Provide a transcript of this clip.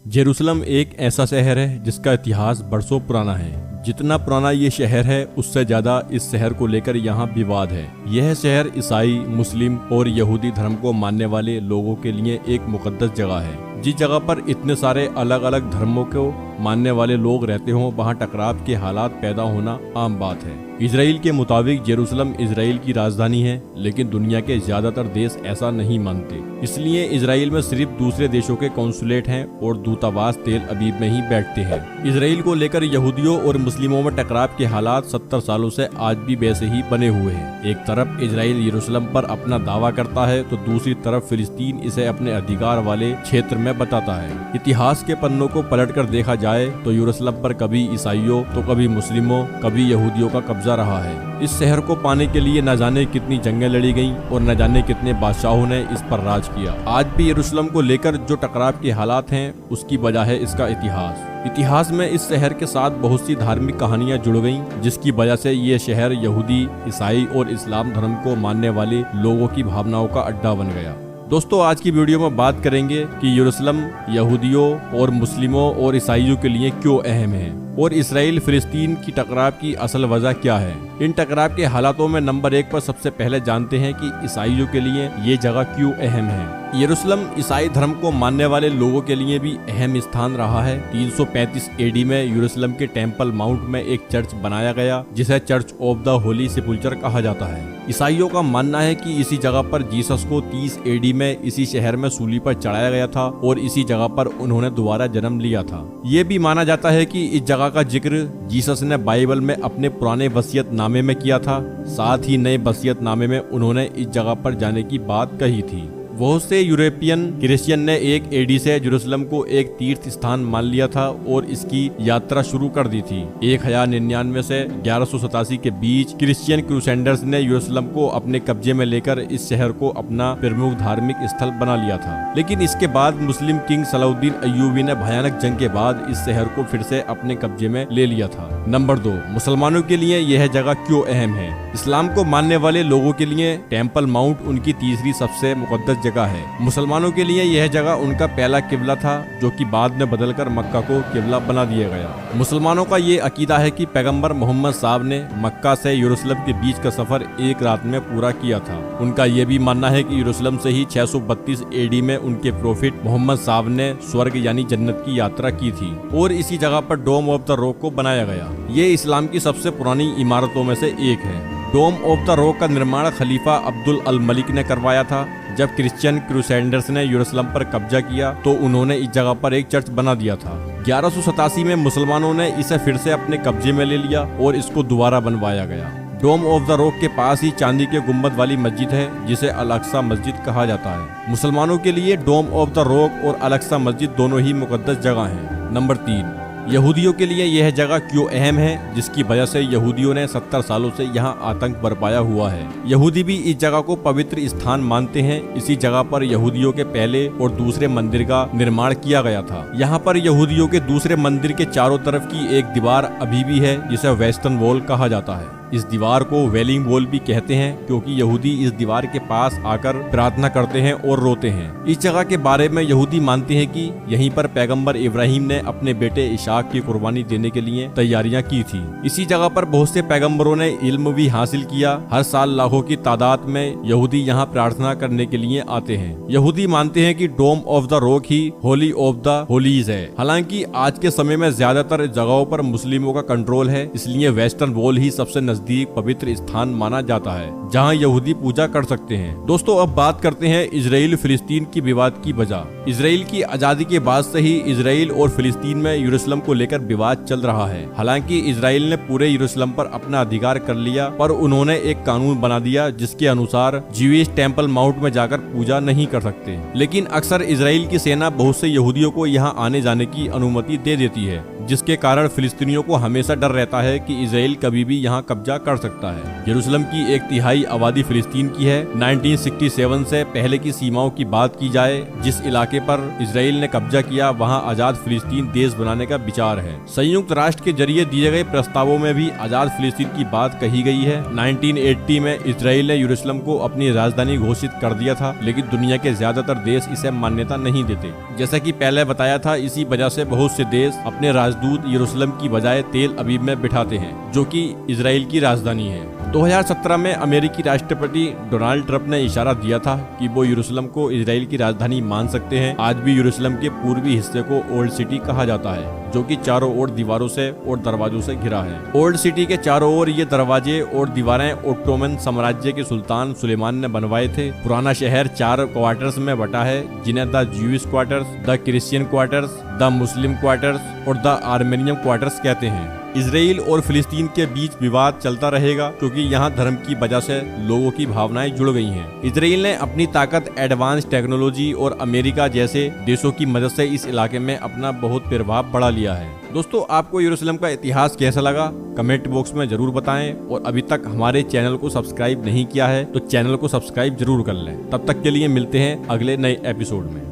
Jerusalem एक ऐसा शहर है जिसका इतिहास बरसों पुराना है। जितना पुराना ये शहर है उससे ज्यादा इस शहर को लेकर यहाँ विवाद है। यह शहर ईसाई, मुस्लिम और यहूदी धर्म को मानने वाले लोगों के लिए एक मुकद्दस जगह है। जिस जगह पर इतने सारे अलग अलग धर्मों को मानने वाले लोग रहते हों, वहाँ टकराव के हालात पैदा होना आम बात है। इजराइल के मुताबिक जेरूसलम इजराइल की राजधानी है, लेकिन दुनिया के ज्यादातर देश ऐसा नहीं मानते। इसलिए इजराइल में सिर्फ दूसरे देशों के कौंसुलेट हैं और दूतावास तेल अबीब में ही बैठते हैं। इजराइल को लेकर यहूदियों और मुस्लिमों में टकराव के हालात 70 सालों से आज भी वैसे ही बने हुए हैं। एक तरफ इजराइल यरूशलेम पर अपना दावा करता है तो दूसरी तरफ फिलिस्तीन इसे अपने अधिकार वाले क्षेत्र में बताता है। इतिहास के पन्नों को पलट कर देखा जाए तो यरूशलेम पर कभी ईसाइयों तो कभी मुस्लिमों, कभी यहूदियों का कब्जा रहा है। इस शहर को पाने के लिए न जाने कितनी जंगें लड़ी गईं और न जाने कितने बादशाहों ने इस पर राज किया। आज भी यरूशलेम को लेकर जो टकराव के हालात हैं उसकी वजह है इसका इतिहास में इस शहर के साथ बहुत सी धार्मिक कहानियां जुड़ गईं, जिसकी वजह से ये शहर यहूदी, ईसाई और इस्लाम धर्म को मानने वाले लोगों की भावनाओं का अड्डा बन गया। दोस्तों, आज की वीडियो में बात करेंगे कि यरूशलेम यहूदियों और मुस्लिमों और ईसाइयों के लिए क्यों अहम है और इसराइल फिलिस्तीन की टकराव की असल वजह क्या है। इन टकराव के हालातों में नंबर 1 पर सबसे पहले जानते हैं कि ईसाइयों के लिए ये जगह क्यों अहम है। यरूशलेम ईसाई धर्म को मानने वाले लोगों के लिए भी अहम स्थान रहा है। 335 एडी में यरूशलेम के टेम्पल माउंट में एक चर्च बनाया गया जिसे चर्च ऑफ द होली सेपुल्चर कहा जाता है। ईसाइयों का मानना है कि इसी जगह पर जीसस को 30 एडी में इसी शहर में सूली पर चढ़ाया गया था और इसी जगह पर उन्होंने दोबारा जन्म लिया था। ये भी माना जाता है कि इस जगह का जिक्र जीसस ने बाइबल में अपने पुराने वसीयत नामे में किया था। साथ ही नए वसीयत नामे में उन्होंने इस जगह पर जाने की बात कही थी। बहुत से यूरोपियन क्रिश्चियन ने 1 एडी से जेरूसलम को एक तीर्थ स्थान मान लिया था और इसकी यात्रा शुरू कर दी थी। 1099 से 1187 के बीच क्रिश्चियन क्रूसेडर्स ने यरूशलेम को अपने कब्जे में लेकर इस शहर को अपना प्रमुख धार्मिक स्थल बना लिया था। लेकिन इसके बाद मुस्लिम किंग सलाउद्दीन अय्यूबी ने भयानक जंग के बाद इस शहर को फिर से अपने कब्जे में ले लिया था। नंबर 2, मुसलमानों के लिए यह जगह क्यों अहम है। इस्लाम को मानने वाले लोगों के लिए टेम्पल माउंट उनकी तीसरी सबसे मुकद्दस जगह है। मुसलमानों के लिए यह जगह उनका पहला किबला था, जो कि बाद में बदलकर मक्का को किबला बना दिया गया। मुसलमानों का ये अकीदा है कि पैगंबर मोहम्मद साहब ने मक्का से यरूशलेम के बीच का सफर एक रात में पूरा किया था। उनका ये भी मानना है कि यरूशलेम से ही 632 एडी में उनके प्रोफिट मोहम्मद साहब ने स्वर्ग यानी जन्नत की यात्रा की थी और इसी जगह पर डोम ऑफ द रॉक को बनाया गया। ये इस्लाम की सबसे पुरानी इमारतों में से एक है। डोम ऑफ द रॉक का निर्माण खलीफा अब्दुल अल मलिक ने करवाया था। जब क्रिश्चियन क्रूसेडर्स ने यरूशलेम पर कब्जा किया तो उन्होंने इस जगह पर एक चर्च बना दिया था। 1187 में मुसलमानों ने इसे फिर से अपने कब्जे में ले लिया और इसको दोबारा बनवाया गया। डोम ऑफ द रॉक के पास ही चांदी के गुम्बद वाली मस्जिद है जिसे अल अक्सा मस्जिद कहा जाता है। मुसलमानों के लिए डोम ऑफ द रॉक और अल अक्सा मस्जिद दोनों ही मुकद्दस जगह हैं। नंबर 3, यहूदियों के लिए यह जगह क्यों अहम है, जिसकी वजह से यहूदियों ने 70 सालों से यहाँ आतंक बरपाया हुआ है। यहूदी भी इस जगह को पवित्र स्थान मानते हैं। इसी जगह पर यहूदियों के पहले और दूसरे मंदिर का निर्माण किया गया था। यहाँ पर यहूदियों के दूसरे मंदिर के चारों तरफ की एक दीवार अभी भी है जिसे वेस्टर्न वॉल कहा जाता है। इस दीवार को वेलिंग वॉल भी कहते हैं क्योंकि यहूदी इस दीवार के पास आकर प्रार्थना करते हैं और रोते हैं। इस जगह के बारे में यहूदी मानते हैं कि यहीं पर पैगंबर इब्राहिम ने अपने बेटे इशाक की कुर्बानी देने के लिए तैयारियां की थी। इसी जगह पर बहुत से पैगंबरों ने इल्म भी हासिल किया। हर साल लाखों की तादाद में यहूदी यहाँ प्रार्थना करने के लिए आते हैं। यहूदी मानते हैं कि डोम ऑफ द रॉक ही होली ऑफ द होलीज है। हालांकि आज के समय में ज्यादातर जगहों पर मुस्लिमों का कंट्रोल है, इसलिए वेस्टर्न वॉल ही सबसे नजदीक पवित्र स्थान माना जाता है जहां यहूदी पूजा कर सकते हैं। दोस्तों, अब बात करते हैं इजराइल फिलिस्तीन की विवाद की वजह। इजराइल की आजादी के बाद से ही इजराइल और फिलिस्तीन में यरूशलेम को लेकर विवाद चल रहा है। हालांकि इजराइल ने पूरे यरूशलेम पर अपना अधिकार कर लिया, पर उन्होंने एक कानून बना दिया जिसके अनुसार ज्यूइश टेम्पल माउंट में जाकर पूजा नहीं कर सकते। लेकिन अक्सर इजराइल की सेना बहुत से यहूदियों को यहाँ आने जाने की अनुमति दे देती है, जिसके कारण फिलिस्तीनियों को हमेशा डर रहता है कि इजराइल कभी भी यहाँ कब्जा कर सकता है। यरूशलेम की 1/3 आबादी फिलिस्तीन की है। 1967 से पहले की सीमाओं की बात की जाए, जिस इलाके पर इजराइल ने कब्जा किया वहाँ आजाद फिलिस्तीन देश बनाने का विचार है। संयुक्त राष्ट्र के जरिए दिए गए प्रस्तावों में भी आजाद फिलिस्तीन की बात कही गई है। 1980 में इजराइल ने यरूशलेम को अपनी राजधानी घोषित कर दिया था, लेकिन दुनिया के ज्यादातर देश इसे मान्यता नहीं देते। जैसा कि पहले बताया था, इसी वजह से बहुत से देश अपने राजदूत यरूशलेम की बजाय तेल अवीव में बिठाते हैं, जो कि इजराइल की राजधानी है। 2017 में अमेरिकी राष्ट्रपति डोनाल्ड ट्रंप ने इशारा दिया था कि वो यरूशलेम को इजराइल की राजधानी मान सकते हैं। आज भी यरूशलेम के पूर्वी हिस्से को ओल्ड सिटी कहा जाता है, जो कि चारों ओर दीवारों से और दरवाजों से घिरा है। ओल्ड सिटी के चारों ओर ये दरवाजे और दीवारें ओटोमन साम्राज्य के सुल्तान सुलेमान ने बनवाए थे। पुराना शहर 4 क्वार्टर्स में बटा है, जिन्हें the Jewish quarters, the Christian quarters, the Muslim quarters और द आर्मेनियन क्वार्टर्स कहते हैं। इजराइल और फिलिस्तीन के बीच विवाद चलता रहेगा, क्योंकि यहाँ धर्म की वजह से लोगों की भावनाएं जुड़ गई हैं। इजराइल ने अपनी ताकत, एडवांस टेक्नोलॉजी और अमेरिका जैसे देशों की मदद से इस इलाके में अपना बहुत प्रभाव बढ़ा लिया है। दोस्तों, आपको यरूशलेम का इतिहास कैसा लगा कमेंट बॉक्स में जरूर बताएं, और अभी तक हमारे चैनल को सब्सक्राइब नहीं किया है तो चैनल को सब्सक्राइब जरूर कर लें। तब तक के लिए मिलते हैं अगले नए एपिसोड में।